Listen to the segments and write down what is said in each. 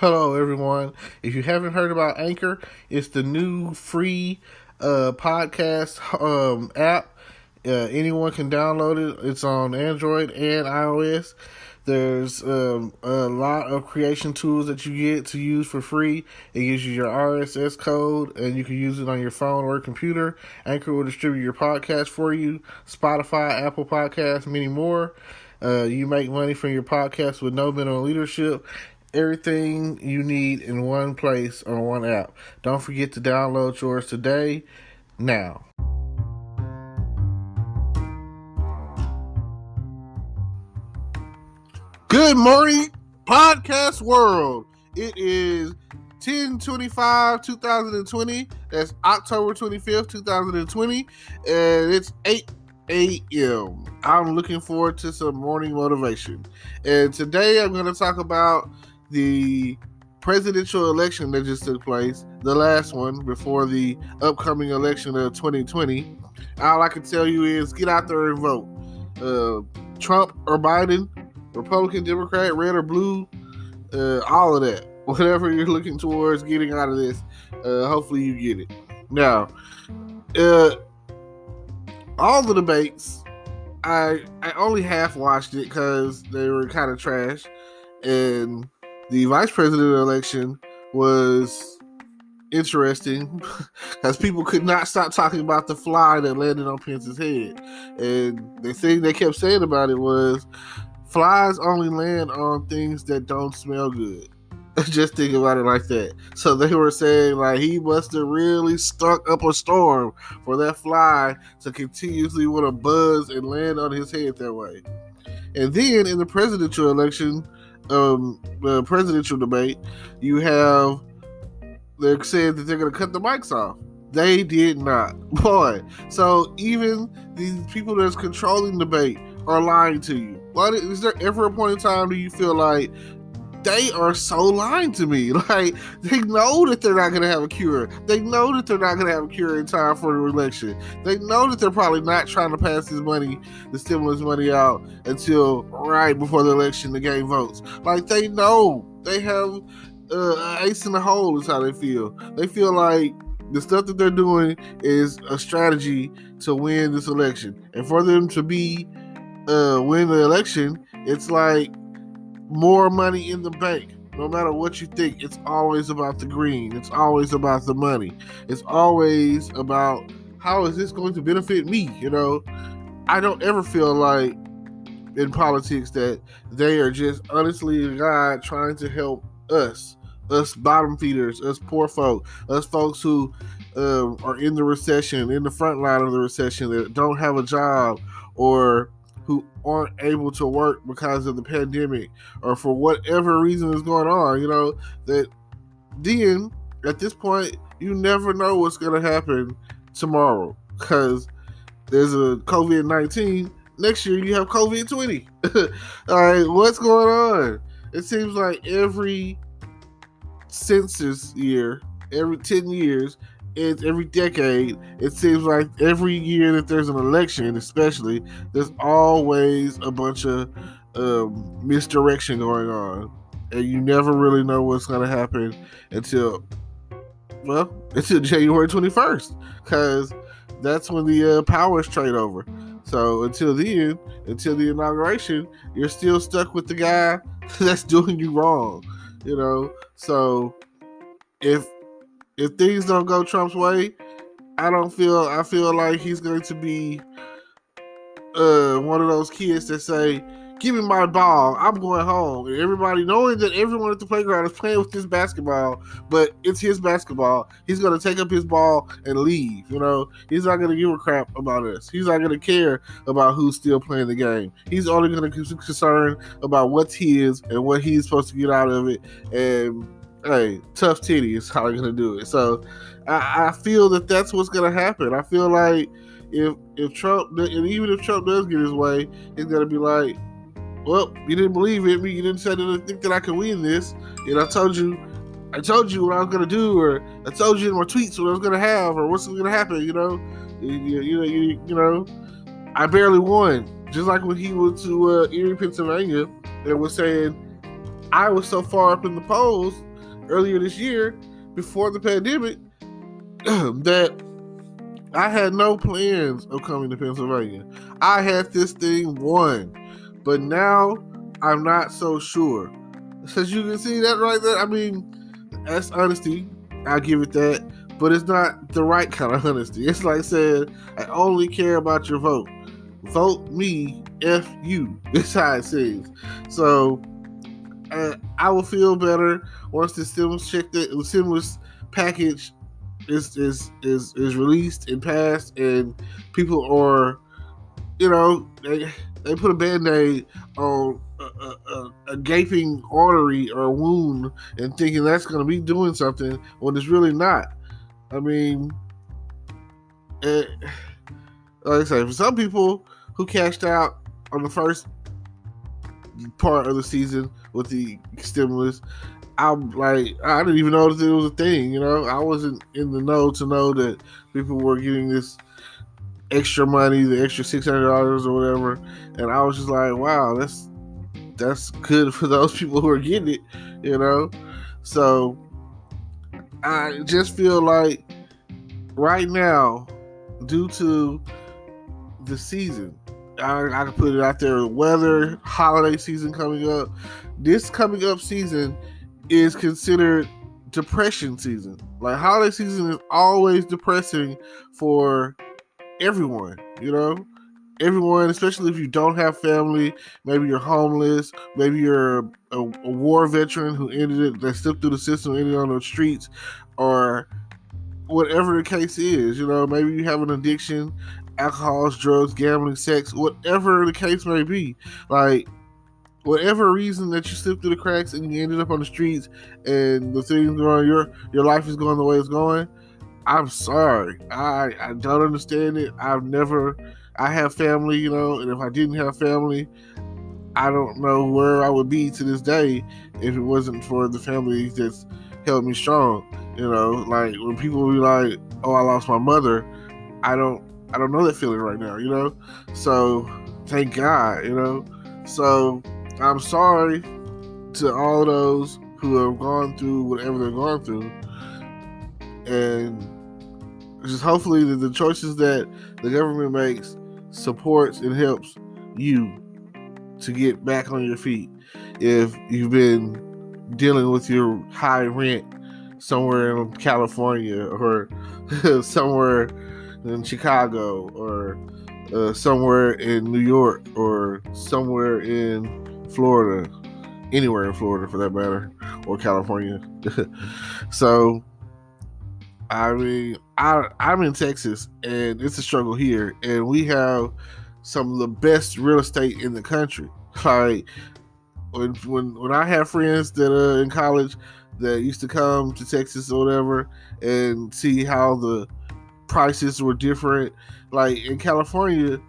Hello, everyone. If you haven't heard about Anchor, it's the new free podcast app. Anyone can download it. It's on Android and iOS. There's a lot of creation tools that you get to use for free. It gives you your RSS code, and you can use it on your phone or computer. Anchor will distribute your podcast for you. Spotify, Apple Podcasts, many more. You make money from your podcast with no minimum leadership. Everything you need in one place on one app. Don't forget to download yours today, now. Good morning, podcast world. It is 10/25/2020. That's October 25th, 2020, and it's 8 a.m. I'm looking forward to some morning motivation. And today I'm going to talk about the presidential election that just took place, the last one before the upcoming election of 2020. All I can tell you is get out there and vote. Trump or Biden, Republican, Democrat, red or blue, all of that. Whatever you're looking towards getting out of this, hopefully you get it. Now, all the debates, I only half watched it because they were kind of trash, and the vice president election was interesting because people could not stop talking about the fly that landed on Pence's head. And the thing they kept saying about it was flies only land on things that don't smell good. Just think about it like that. So they were saying like he must have really stunk up a storm for that fly to continuously want to buzz and land on his head that way. And then in the presidential election, the presidential debate, you have they're saying that they're going to cut the mics off. They did not, boy. So even these people that's controlling the debate are lying to you. What is there ever a point in time do you feel like they are so lying to me? Like, they know that they're not going to have a cure. They know that they're not going to have a cure in time for the election. They know that they're probably not trying to pass this money, the stimulus money out until right before the election to gain votes. Like, they know. They have ace in the hole is how they feel. They feel like the stuff that they're doing is a strategy to win this election. And for them to win the election, it's like more money in the bank. No matter what you think, it's always about the green. It's always about the money. It's always about how is this going to benefit me? You know, I don't ever feel like in politics that they are just honestly God trying to help us bottom feeders, us poor folk, us folks who are in the recession, in the front line of the recession, that don't have a job or who aren't able to work because of the pandemic or for whatever reason is going on, you know, that then at this point, you never know what's going to happen tomorrow because there's a COVID-19. Next year, you have COVID-20. All right, what's going on? It seems like every census year, every 10 years, every decade, it seems like every year that there's an election, especially, there's always a bunch of misdirection going on. And you never really know what's going to happen until January 21st. Because that's when the powers trade over. So until then, until the inauguration, you're still stuck with the guy that's doing you wrong. You know? So if things don't go Trump's way, I feel like he's going to be one of those kids that say, give me my ball, I'm going home. And everybody, knowing that everyone at the playground is playing with this basketball, but it's his basketball, he's going to take up his ball and leave. You know, he's not going to give a crap about us. He's not going to care about who's still playing the game. He's only going to be concerned about what's his and what he's supposed to get out of it. And hey, tough titty is how they're going to do it. So I feel that that's what's going to happen. I feel like if Trump, and even if Trump does get his way, he's going to be like, well, you didn't believe in me. You didn't say that I think that I can win this. And I told you what I was going to do, or I told you in my tweets what I was going to have, or what's going to happen, you know. You know, I barely won. Just like when he went to Erie, Pennsylvania, and was saying, I was so far up in the polls earlier this year, before the pandemic, that I had no plans of coming to Pennsylvania. I had this thing won, but now I'm not so sure. Because you can see that right there. I mean, that's honesty. I'll give it that. But it's not the right kind of honesty. It's like saying, I only care about your vote. Vote me, F you. That's how it seems. So I will feel better once the stimulus package is released and passed, and people are, they put a band-aid on a gaping artery or wound and thinking that's going to be doing something when it's really not. I mean, like I say, for some people who cashed out on the first part of the season with the stimulus, I'm like, I didn't even know that it was a thing. I wasn't in the know to know that people were getting this extra money, the extra $600 or whatever, and I was just like, wow, that's good for those people who are getting it. So I just feel like right now, due to the season, I can put it out there, weather, holiday season coming up, this coming up season is considered depression season. Like, holiday season is always depressing for everyone, everyone, especially if you don't have family. Maybe you're homeless, maybe you're a war veteran who that slipped through the system, ended on the streets, or whatever the case is. Maybe you have an addiction, alcohol, drugs, gambling, sex, whatever the case may be. Like, whatever reason that you slipped through the cracks and you ended up on the streets and the things going, your life is going the way it's going, I'm sorry. I don't understand it. I have family, and if I didn't have family, I don't know where I would be to this day if it wasn't for the family that's held me strong. Like, when people be like, oh, I lost my mother, I don't know that feeling right now, So thank God, So I'm sorry to all those who have gone through whatever they're going through, and just hopefully that the choices that the government makes supports and helps you to get back on your feet if you've been dealing with your high rent somewhere in California or somewhere in Chicago or somewhere in New York or somewhere in Florida, anywhere in Florida for that matter, or California. So, I mean, I'm in Texas, and it's a struggle here, and we have some of the best real estate in the country. Like, when I have friends that are in college that used to come to Texas or whatever and see how the prices were different. Like, in California,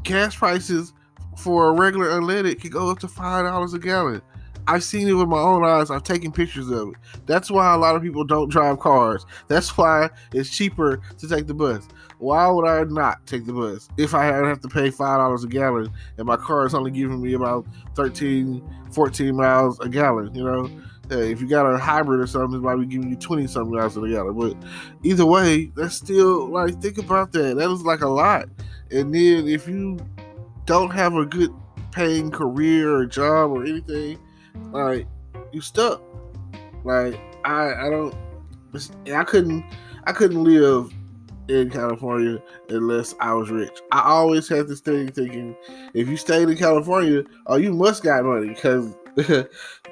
gas prices for a regular unleaded could go up to $5 a gallon. I've seen it with my own eyes. I've taken pictures of it. That's why a lot of people don't drive cars. That's why it's cheaper to take the bus. Why would I not take the bus if I have to pay $5 a gallon and my car is only giving me about 13, 14 miles a gallon, Hey, if you got a hybrid or something, it might be giving you 20-something miles a gallon. But either way, that's still, like, think about that. That is like a lot. And then if you don't have a good paying career or job or anything, like, you stuck. Like, I couldn't live in California unless I was rich. I always had this thing thinking, if you stayed in California, oh, you must got money, because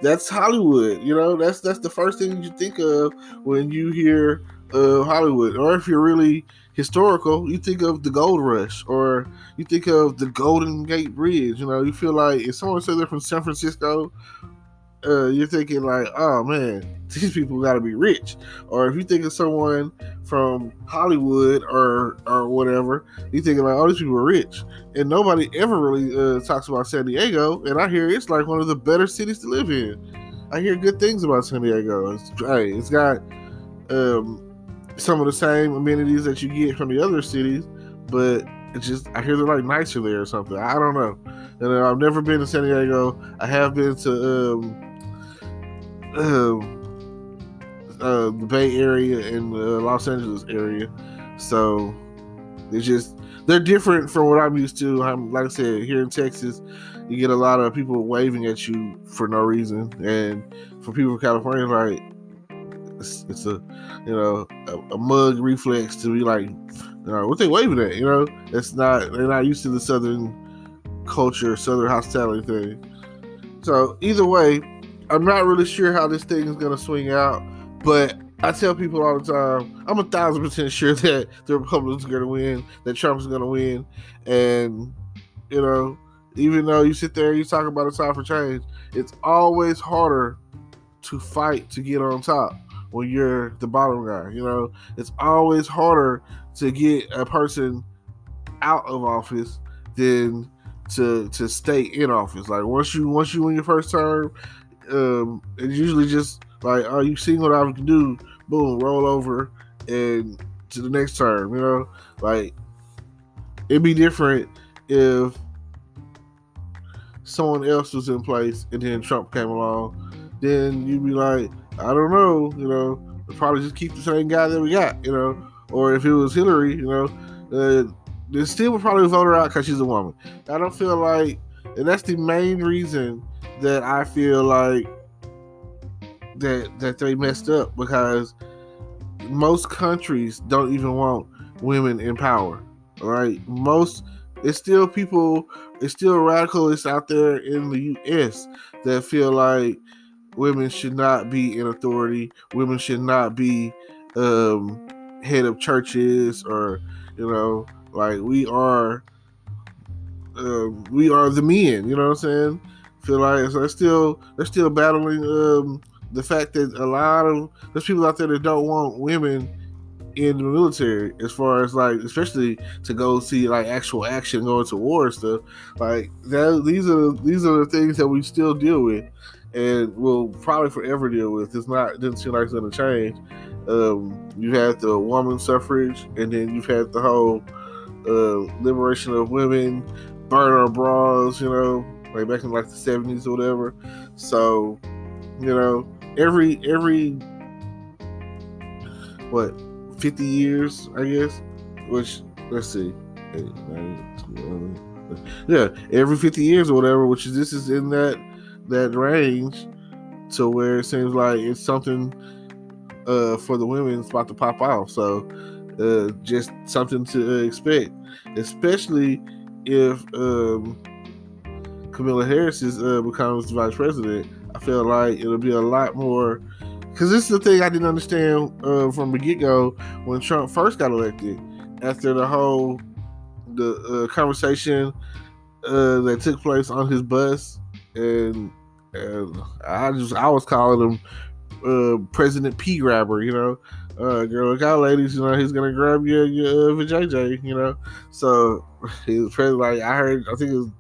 that's Hollywood. That's the first thing you think of when you hear Hollywood. Or if you're really historical, you think of the Gold Rush, or you think of the Golden Gate Bridge. You feel like if someone says they're from San Francisco, you're thinking like, oh man, these people got to be rich. Or if you think of someone from Hollywood or whatever, you thinking like, oh, these people are rich. And nobody ever really talks about San Diego, and I hear it's like one of the better cities to live in. I hear good things about San Diego. It's got some of the same amenities that you get from the other cities, but it's just, I hear they're like nicer there or something. I don't know. And I've never been to San Diego. I have been to the Bay Area and the Los Angeles area. So they're different from what I'm used to. Like I said, here in Texas, you get a lot of people waving at you for no reason, and for people from California, like it's a mug reflex to be like, what they waving at? They're not used to the Southern culture, Southern hospitality thing. So either way, I'm not really sure how this thing is gonna swing out, but I tell people all the time, I'm 1,000% sure that the Republicans are going to win, that Trump's going to win. And, even though you sit there and you talk about a time for change, it's always harder to fight to get on top when you're the bottom guy. It's always harder to get a person out of office than to stay in office. Like once you win your first term, it's usually just like, oh, you've seen what I can do. Boom, roll over and to the next term. Like it'd be different if someone else was in place and then Trump came along. Then you'd be like, I don't know. We'll probably just keep the same guy that we got. Or if it was Hillary, they still would probably vote her out because she's a woman. I don't feel like, and that's the main reason that I feel like that they messed up, because most countries don't even want women in power. Right? It's still radicalists out there in the U.S. that feel like women should not be in authority. Women should not be head of churches, or like we are the men. You know what I'm saying? Feel like so they're still battling the fact that a lot of there's people out there that don't want women in the military, as far as like, especially to go see like actual action, going to war and stuff like that. These are the things that we still deal with, and will probably forever deal with. It doesn't seem like it's going to change. You had the woman suffrage, and then you've had the whole liberation of women, burn our bras, like back in like the 70s or whatever. So, every 50 years, I guess, which, let's see, 8, 9, 10, every 50 years or whatever, which is, this is in that range, to where it seems like it's something for the women, it's about to pop off. So just something to expect, especially if Kamala Harris becomes the vice president. I feel like it'll be a lot more, because this is the thing I didn't understand from the get-go when Trump first got elected. After the whole conversation that took place on his bus, and I was calling him President P Grabber. Girl, look out, ladies. He's gonna grab your vajayjay. So he was president. Like I think it was,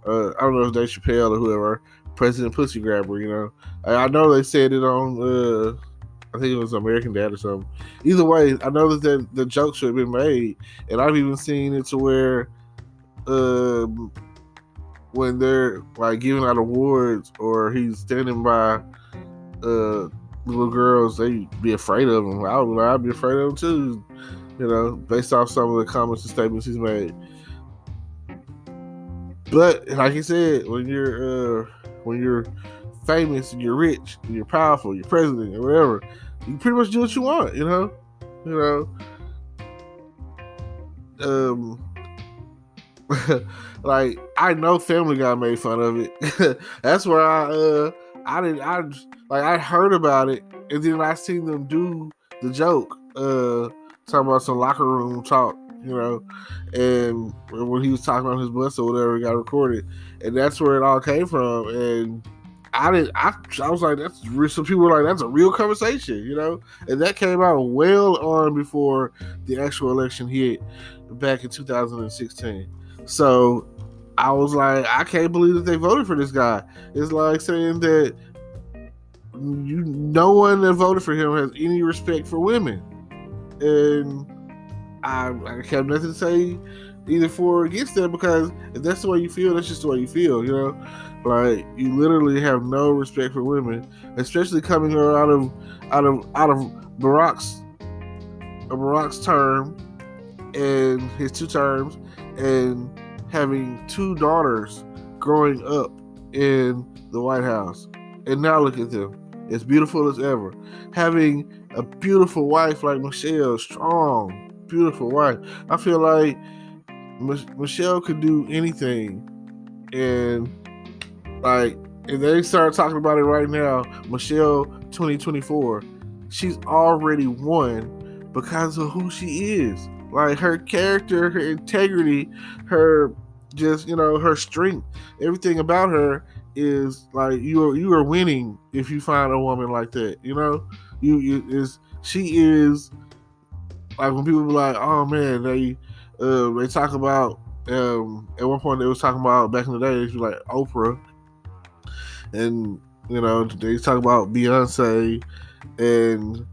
I don't know if Dave Chappelle or whoever, President Pussy Grabber. I know they said it on, I think it was American Dad or something. Either way, I know that the joke should have been made, and I've even seen it to where, when they're like giving out awards, or he's standing by little girls, they be afraid of him. I'd be afraid of him too, based off some of the comments and statements he's made. But like you said, when you're famous and you're rich and you're powerful, you're president or whatever, you pretty much do what you want, like I know Family Guy made fun of it. That's where I heard about it, and then I seen them do the joke, talking about some locker room talk, and when he was talking on his bus or whatever, it got recorded, and that's where it all came from. And I was like, that's real. Some people were like, that's a real conversation, and that came out well on before the actual election hit back in 2016. So I was like, I can't believe that they voted for this guy. It's like saying that no one that voted for him has any respect for women. And I have nothing to say either for or against that, because if that's the way you feel, that's just the way you feel, you know? Like, you literally have no respect for women, especially coming out of Barack's term and his 2 terms, and having 2 daughters growing up in the White House. And now look at them, as beautiful as ever. Having a beautiful wife like Michelle, strong, beautiful wife. I feel like Michelle could do anything. And like, if they start talking about it right now, Michelle 2024, she's already won because of who she is. Like, her character, her integrity, her just, her strength, everything about her is like, you are winning if you find a woman like that. She is like, when people be like, oh man, they talk about, at one point they was talking about, back in the day, they was like Oprah, and they talk about Beyonce, and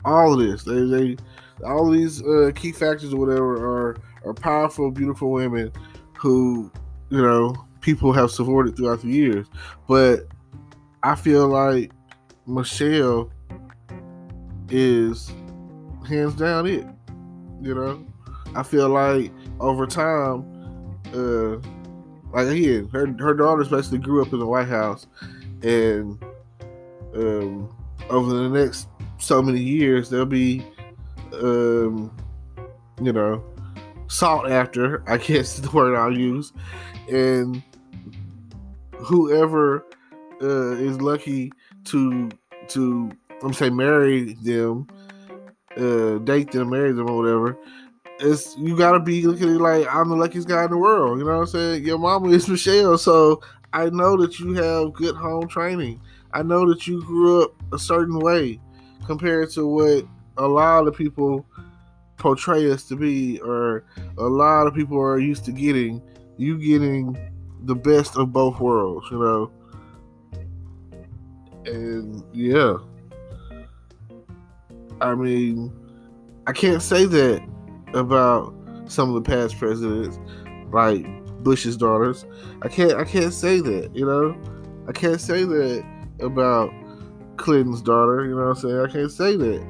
all of this. They all these key factors or whatever are powerful, beautiful women who people have supported throughout the years. But I feel like Michelle is hands down it. I feel like over time, like, again, her daughters basically grew up in the White House, and over the next so many years, they'll be, sought after, I guess is the word I'll use, and whoever is lucky to I'm saying marry them, date them, marry them, or whatever. You gotta be looking at it like, I'm the luckiest guy in the world. You know what I'm saying? Your mama is Michelle, so I know that you have good home training. I know that you grew up a certain way compared to what a lot of people portray us to be, or a lot of people are used to getting. You getting the best of both worlds, And yeah, I mean, I can't say that about some of the past presidents, like Bush's daughters. I can't say that, I can't say that about Clinton's daughter, you know what I'm saying? I can't say that.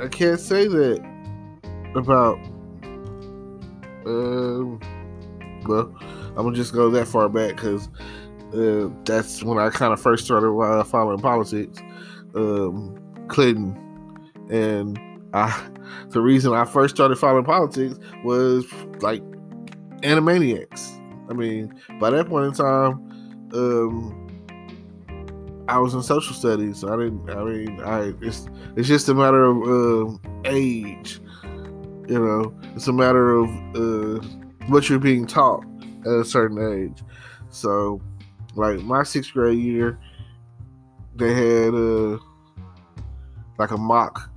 I can't say that about well, I'm gonna just go that far back, because that's when I kind of first started following politics. Clinton, and the reason I first started following politics was like Animaniacs. I mean, by that point in time, I was in social studies, so it's just a matter of age. It's a matter of what you're being taught at a certain age. So, like, my 6th grade year, they had like a mock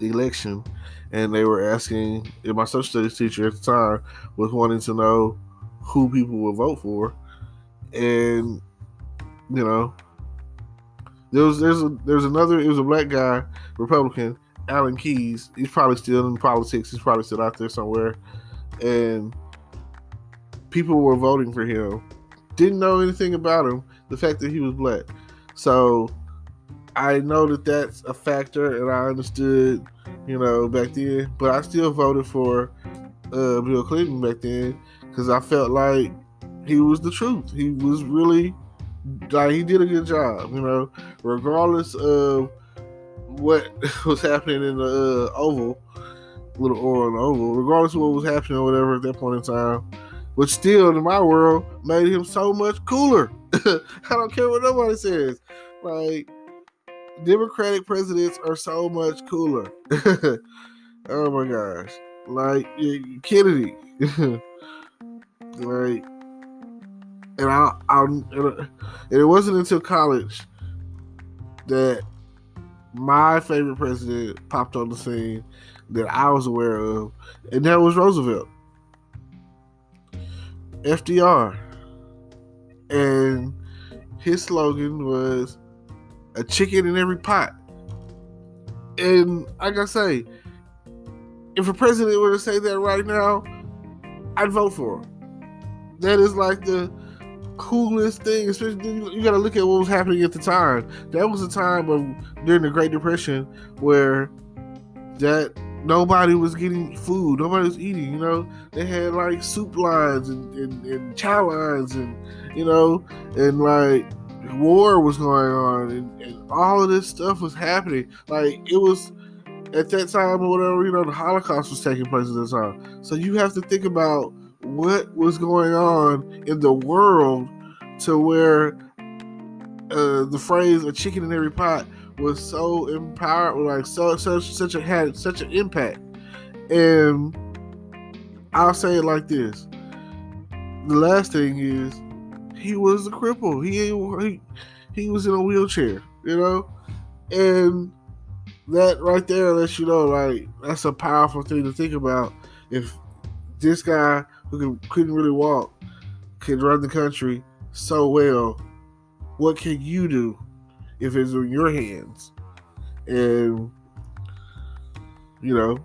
election, and they were asking, and my social studies teacher at the time was wanting to know who people would vote for. And there's another, it was a black guy, Republican, Alan Keyes. He's probably still in politics. He's probably still out there somewhere. And people were voting for him. Didn't know anything about him, the fact that he was black. So I know that that's a factor, and I understood, back then. But I still voted for Bill Clinton back then, because I felt like he was the truth. He was really, like, he did a good job, regardless of what was happening in the Oval, Little Oval, regardless of what was happening or whatever at that point in time, which still, in my world, made him so much cooler. I don't care what nobody says. Like, Democratic presidents are so much cooler. Oh my gosh. Like, Kennedy. Like, and it wasn't until college that my favorite president popped on the scene that I was aware of, and that was Roosevelt. FDR. And his slogan was a chicken in every pot. And like I say, if a president were to say that right now, I'd vote for him. That is like the coolest thing. Especially, you got to look at what was happening at the time. That was a time of during the Great Depression where that nobody was getting food, nobody was eating. You know, they had like soup lines and chow lines, and you know, and like war was going on, and all of this stuff was happening. Like it was at that time or whatever. You know, the Holocaust was taking place at the time. So you have to think about what was going on in the world to where the phrase "a chicken in every pot" was so empowered, like had such an impact. And I'll say it like this: the last thing is, he was a cripple. He was in a wheelchair, you know, and that right there lets you know, like, that's a powerful thing to think about. If this guy who couldn't really walk could run the country so well, what can you do if it's in your hands? And you know,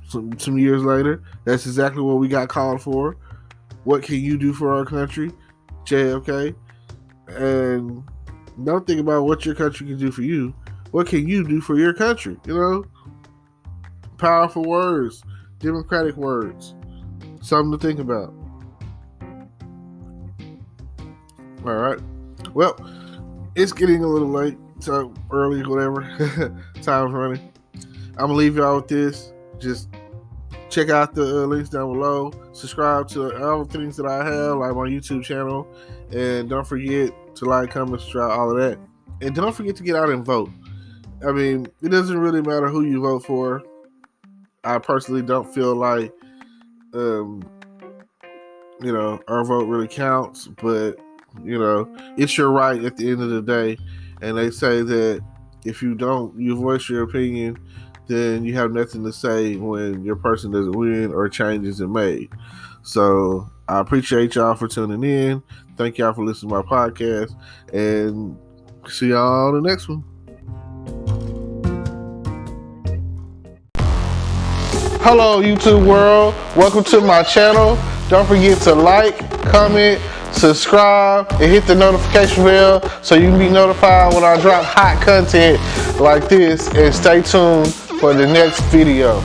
some years later, that's exactly what we got called for. What can you do for our country, JFK? And don't think about what your country can do for you. What can you do for your country? You know, powerful words, democratic words, something to think about. All right. Well, it's getting a little late, so early, whatever. Time's running. I'm gonna leave y'all with this. Just check out the links down below. Subscribe to all the things that I have, like my YouTube channel, and don't forget to like, comment, subscribe, all of that. And don't forget to get out and vote. I mean, it doesn't really matter who you vote for. I personally don't feel like, you know, our vote really counts, but you know, it's your right at the end of the day. And they say that if you voice your opinion, then you have nothing to say when your person doesn't win or change isn't made. So I appreciate y'all for tuning in. Thank y'all for listening to my podcast, and see y'all on the next one. Hello, YouTube world. Welcome to my channel. Don't forget to like, comment, subscribe, and hit the notification bell so you can be notified when I drop hot content like this, and stay tuned for the next video.